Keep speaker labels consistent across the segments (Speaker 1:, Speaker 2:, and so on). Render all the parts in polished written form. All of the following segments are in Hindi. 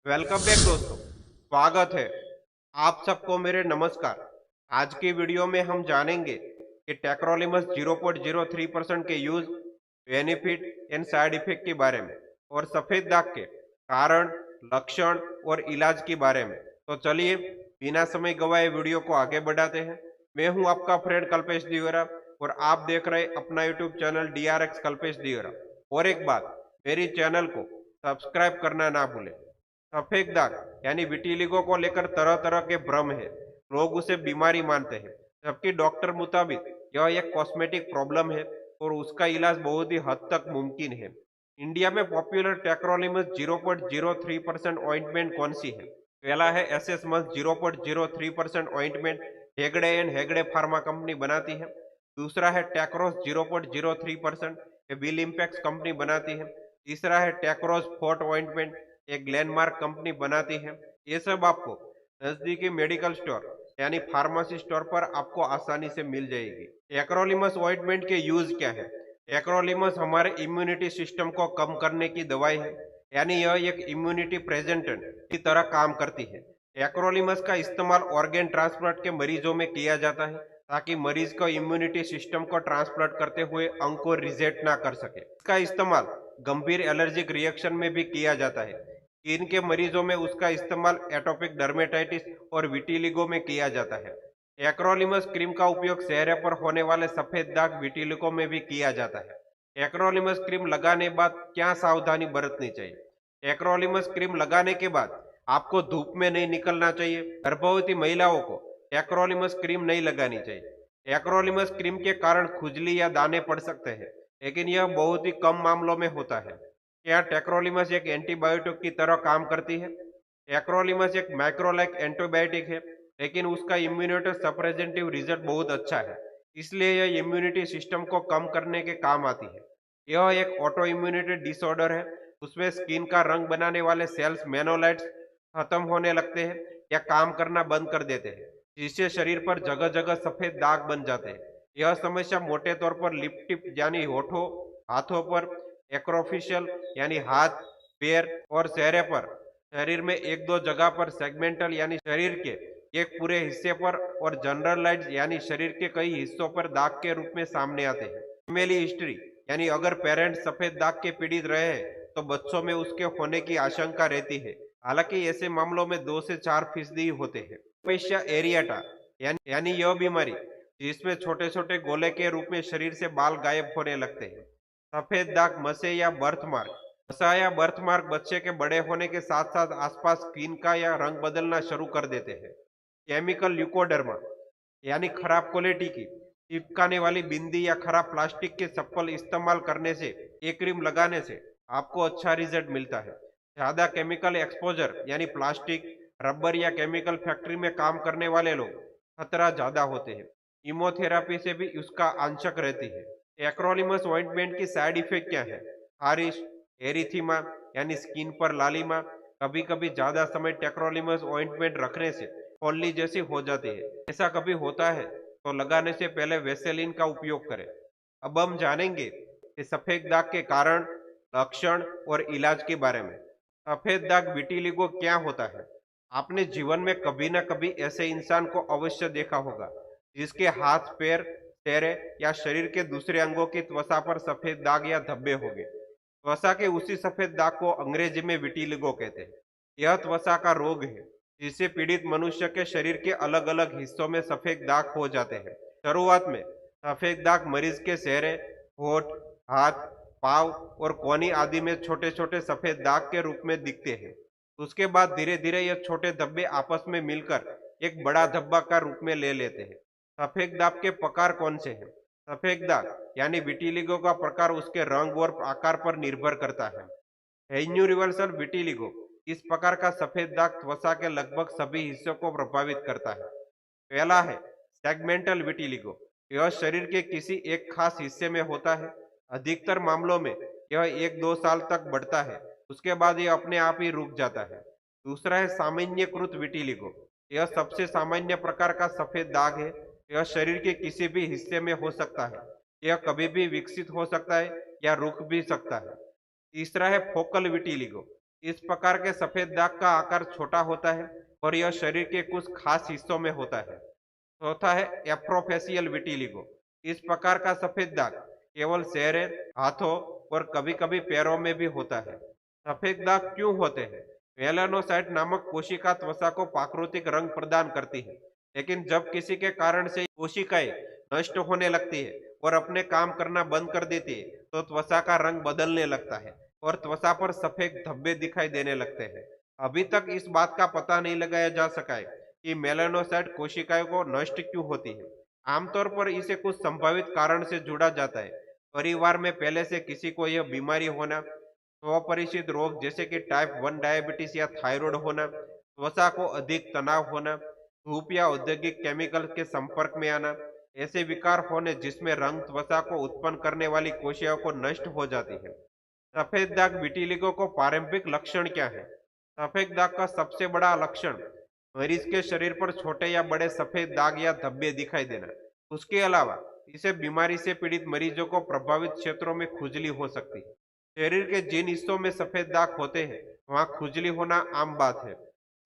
Speaker 1: वेलकम बैक दोस्तों। स्वागत है आप सबको मेरे नमस्कार। आज की वीडियो में हम जानेंगे कि टेक्रोलिमस 0.03% के use, benefit and side effect के बारे में और सफेद दाग के कारण, लक्षण और इलाज के बारे में। तो चलिए बिना समय गवाए वीडियो को आगे बढ़ाते हैं। मैं हूं आपका फ्रेंड कल्पेश दिवेरा और आप देख रहे अपना यूट्यूब चैनल DRX कल्पेश दिवेरा। और एक बात, मेरी चैनल को सब्सक्राइब करना ना भूलें। सफेद दाग यानी विटिलिगो को लेकर तरह तरह के भ्रम है। लोग उसे बीमारी मानते हैं, जबकि डॉक्टर मुताबिक यह एक कॉस्मेटिक प्रॉब्लम है और उसका इलाज बहुत ही हद तक मुमकिन है। इंडिया में पॉपुलर टेक्रोलिमस 0.03% ऑइंटमेंट कौन सी है? पहला है एसएस मस 0.03% ointment, Hegde and Hegde pharma company बनाती है। दूसरा है टेक्रोस 0.03%, बिल इम्पैक्स कंपनी बनाती है। तीसरा है टेक्रोस फोर्ट ऑइंटमेंट, एक ग्लेनमार्क कंपनी बनाती है। ये सब आपको नजदीकी मेडिकल स्टोर यानी फार्मेसी स्टोर पर आपको आसानी से मिल जाएगी। एक्रोलिमस ऑइंटमेंट के यूज क्या है? एक्रोलिमस हमारे इम्यूनिटी सिस्टम को कम करने की दवाई है, यानी यह एक इम्यूनिटी प्रेजेंटेंट की तरह काम करती है। एक्रोलिमस का इस्तेमाल ऑर्गेन ट्रांसप्लांट के मरीजों में किया जाता है, ताकि मरीज को इम्यूनिटी सिस्टम को ट्रांसप्लांट करते हुए अंग को रिजेक्ट ना कर सके। इसका इस्तेमाल गंभीर एलर्जिक रिएक्शन में भी किया जाता है। स्किन के मरीजों में उसका इस्तेमाल एटोपिक डर्मेटाइटिस और विटिलिगो में किया जाता है। एक्रोलिमस क्रीम का उपयोग चेहरे पर होने वाले सफेद दाग, विटिलिगो में भी किया जाता है। एक्रोलिमस क्रीम लगाने बाद क्या सावधानी बरतनी चाहिए? एक्रोलिमस क्रीम लगाने के बाद आपको धूप में नहीं निकलना चाहिए। गर्भवती महिलाओं को एक्रोलिमस क्रीम नहीं लगानी चाहिए। एक्रोलिमस क्रीम के कारण खुजली या दाने पड़ सकते हैं, लेकिन यह बहुत ही कम मामलों में होता है। क्या टेक्रोलिमस एक एंटीबायोटिक की तरह काम करती है? एक्रोलिमस एक माइक्रोलाइक एंटीबायोटिक है, लेकिन उसका इम्यूनिटी सप्रेजेंटिव रिजल्ट बहुत अच्छा है, इसलिए यह इम्यूनिटी सिस्टम को कम करने के काम आती है। यह एक ऑटो इम्यूनिटी डिसऑर्डर है। उसमें स्किन का रंग बनाने वाले सेल्स मेनोलाइट्स खत्म होने लगते हैं या काम करना बंद कर देते हैं, जिससे शरीर पर जगह जगह सफेद दाग बन जाते हैं। यह समस्या मोटे तौर पर लिप टिप यानी होठों, हाथों पर, एक्रोफिशियल यानी हाथ, पैर और चेहरे पर, शरीर में एक दो जगह पर, सेगमेंटल यानी शरीर के एक पूरे हिस्से पर और जनरलाइज यानी शरीर के कई हिस्सों पर दाग के रूप में सामने आते हैं। फैमिली हिस्ट्री यानी अगर पेरेंट्स सफेद दाग के पीड़ित रहे हैं तो बच्चों में उसके होने की आशंका रहती है। हालांकि ऐसे मामलों में 2 से 4% ही होते हैं। एलोपेशिया एरिएटा यानी यह बीमारी जिसमें छोटे छोटे गोले के रूप में शरीर से बाल गायब होने लगते हैं। सफेद दाग मसे या बर्थमार्क, मसा या बर्थमार्क बच्चे के बड़े होने के साथ साथ आसपास स्किन का या रंग बदलना शुरू कर देते हैं। केमिकल ल्यूकोडर्मा यानी खराब क्वालिटी की चिपकाने वाली बिंदी या खराब प्लास्टिक के चप्पल इस्तेमाल करने से, एक क्रीम लगाने से आपको अच्छा रिजल्ट मिलता है। ज्यादा केमिकल एक्सपोजर यानी प्लास्टिक, रबर या केमिकल फैक्ट्री में काम करने वाले लोग खतरा ज्यादा होते हैं। कीमोथेरेपी से भी उसका आंशक रहती है। एक्रोलिमस ऑइंटमेंट की साइड इफेक्ट क्या है? खारिश, एरिथीमा यानी स्किन पर लालिमा, कभी कभी ज्यादा समय टेक्रोलिमस ऑइंटमेंट रखने से फॉल्ली जैसी हो जाती है। ऐसा कभी होता है तो लगाने से पहले वेसेलिन का उपयोग करें। अब हम जानेंगे कि सफेद दाग के कारण, लक्षण और इलाज के बारे में। सफेद दाग विटिलिगो क्या होता है? आपने जीवन में कभी ना कभी ऐसे इंसान को अवश्य देखा होगा जिसके हाथ, पैर, चेहरे या शरीर के दूसरे अंगों की त्वचा पर सफेद दाग या धब्बे होंगे। त्वचा के उसी सफेद दाग को अंग्रेजी में विटिलिगो कहते हैं। यह त्वचा का रोग है जिससे पीड़ित मनुष्य के शरीर के अलग अलग हिस्सों में सफेद दाग हो जाते हैं। शुरुआत में सफेद दाग मरीज के चेहरे, होठ, हाथ, पाव और कोहनी आदि में छोटे छोटे सफेद दाग के रूप में दिखते हैं। उसके बाद धीरे धीरे ये छोटे धब्बे आपस में मिलकर एक बड़ा धब्बा का रूप में ले लेते हैं। सफेद दाग के प्रकार कौन से हैं? सफेद दाग यानी विटिलिगो का प्रकार उसके रंग और आकार पर निर्भर करता है। यूनिवर्सल विटिलिगो, इस प्रकार का सफेद दाग त्वचा के लगभग सभी हिस्सों को प्रभावित करता है। पहला है सेगमेंटल विटिलिगो। यह शरीर के किसी एक खास हिस्से में होता है। अधिकतर मामलों में यह 1-2 साल तक बढ़ता है, उसके बाद यह अपने आप ही रुक जाता है। दूसरा है सामान्यकृत विटिलिगो। यह सबसे सामान्य प्रकार का सफेद दाग है। यह शरीर के किसी भी हिस्से में हो सकता है। यह कभी भी विकसित हो सकता है या रुक भी सकता है। तीसरा है फोकल विटिलिगो। इस प्रकार के सफेद दाग का आकार छोटा होता है और यह शरीर के कुछ खास हिस्सों में होता है। चौथा है एप्रोफेसियल विटिलिगो। इस प्रकार का सफेद दाग केवल चेहरे, हाथों और कभी-कभी पैरों में भी होता है। सफेद दाग क्यों होते हैं? मेलानोसाइट नामक कोशिका त्वचा को प्राकृतिक रंग प्रदान करती है, लेकिन जब किसी के कारण से कोशिकाएं नष्ट होने लगती है और अपने काम करना बंद कर देती है, तो त्वचा का रंग बदलने लगता है और त्वचा पर सफेद धब्बे दिखाई देने लगते हैं। अभी तक इस बात का पता नहीं लगाया जा सका है कि मेलानोसाइट कोशिकाओं को नष्ट क्यों होती है। आमतौर पर इसे कुछ संभावित कारण से जुड़ा जाता है। परिवार में पहले से किसी को यह बीमारी होना, स्वपरिचित रोग जैसे कि टाइप 1 डायबिटीज या थायराइड होना, त्वचा को अधिक तनाव होना, धूप या औद्योगिक केमिकल के संपर्क में आना, ऐसे विकार होने जिसमें रंग त्वचा को उत्पन्न करने वाली कोशिकाओं को नष्ट हो जाती है। सफेद दाग विटिलिगो को प्रारंभिक लक्षण क्या है? सफेद दाग का सबसे बड़ा लक्षण मरीज के शरीर पर छोटे या बड़े सफेद दाग या धब्बे दिखाई देना। उसके अलावा इसे बीमारी से पीड़ित मरीजों को प्रभावित क्षेत्रों में खुजली हो सकती है। शरीर के जिन हिस्सों में सफेद दाग होते हैं, वहां खुजली होना आम बात है।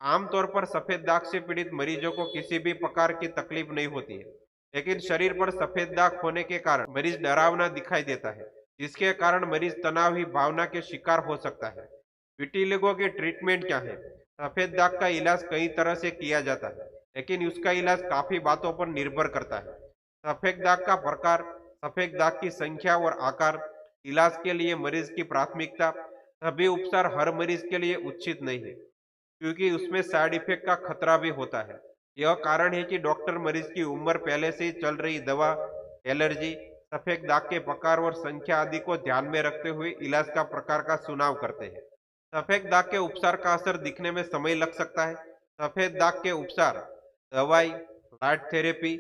Speaker 1: आमतौर पर सफेद दाग से पीड़ित मरीजों को किसी भी प्रकार की तकलीफ नहीं होती है, लेकिन शरीर पर सफेद दाग होने के कारण मरीज डरावना दिखाई देता है, जिसके कारण मरीज तनाव ही भावना के शिकार हो सकता है। विटिलिगो के ट्रीटमेंट क्या है? सफेद दाग का इलाज कई तरह से किया जाता है, लेकिन उसका इलाज काफी बातों पर निर्भर करता है। सफेद दाग का प्रकार, सफेद दाग की संख्या और आकार, इलाज के लिए मरीज की प्राथमिकता। सभी उपचार हर मरीज के लिए उचित नहीं है, क्योंकि उसमें साइड इफेक्ट का खतरा भी होता है। यह कारण है कि डॉक्टर मरीज की उम्र, पहले से ही चल रही दवा, एलर्जी, सफेद दाग के प्रकार और संख्या आदि को ध्यान में रखते हुए इलाज का प्रकार का चुनाव करते हैं। सफेद दाग के उपचार का असर दिखने में समय लग सकता है। सफेद दाग के उपचार दवाई, light therapy,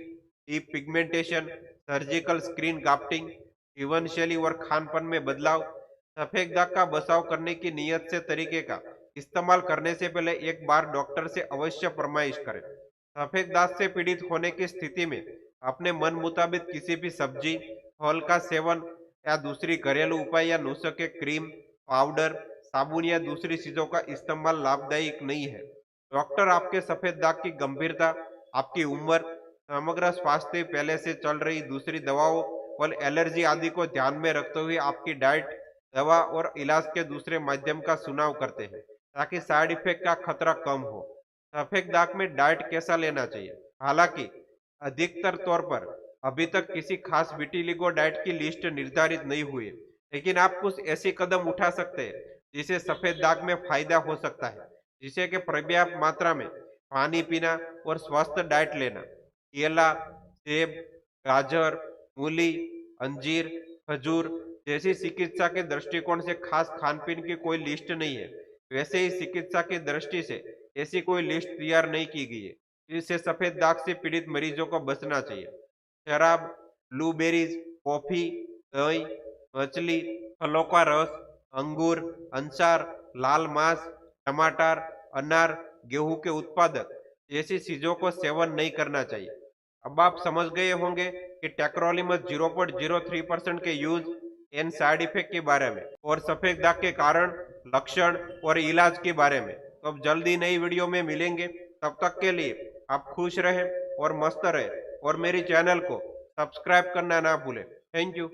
Speaker 1: deep pigmentation, surgical screen grafting, जीवन शैली और खानपान में बदलाव। सफेद दाग का बचाव करने की नीयत से तरीके का इस्तेमाल करने से पहले एक बार डॉक्टर से अवश्य परामर्श करें। सफेद दाग से पीड़ित होने की स्थिति में अपने मन मुताबिक किसी भी सब्जी, फल का सेवन या दूसरी घरेलू उपाय या नुस्खे, क्रीम, पाउडर, साबुन या दूसरी चीजों का इस्तेमाल लाभदायक नहीं है। डॉक्टर आपके सफेद दाग की गंभीरता, आपकी उम्र, समग्र स्वास्थ्य, पहले से चल रही दूसरी दवाओं और एलर्जी आदि को ध्यान में रखते हुए आपकी डाइट, दवा और इलाज के दूसरे माध्यम का चुनाव करते हैं, ताकि साइड इफेक्ट का खतरा कम हो। सफेद दाग में डाइट कैसा लेना चाहिए? हालांकि अधिकतर तौर पर अभी तक किसी खास विटिलिगो डाइट की लिस्ट निर्धारित नहीं हुई है, लेकिन आप कुछ ऐसे कदम उठा सकते हैं जिसे सफेद दाग में फायदा हो सकता है, जिसे कि पर्याप्त मात्रा में पानी पीना और स्वस्थ डाइट लेना। केला, सेब, गाजर, मूली, अंजीर, खजूर जैसी चिकित्सा के दृष्टिकोण से खास खान-पीन की कोई लिस्ट नहीं है। वैसे ही चिकित्सा की दृष्टि से ऐसी कोई लिस्ट तैयार नहीं की गई है, जिससे सफेद दाग से पीड़ित मरीजों को बचना चाहिए। शराब, ब्लूबेरीज, कॉफी, दही, मछली, फलों का रस, अंगूर, अंचार, लाल मांस, टमाटर, अनार, गेहूं के उत्पादक जैसी चीजों को सेवन नहीं करना चाहिए। अब आप समझ गए होंगे कि टेक्रोलिमस 0.03% के यूज एंड साइड इफेक्ट के बारे में और सफेद दाग के कारण, लक्षण और इलाज के बारे में। तो अब जल्दी नई वीडियो में मिलेंगे। तब तक के लिए आप खुश रहें और मस्त रहें और मेरी चैनल को सब्सक्राइब करना ना भूलें। Thank you.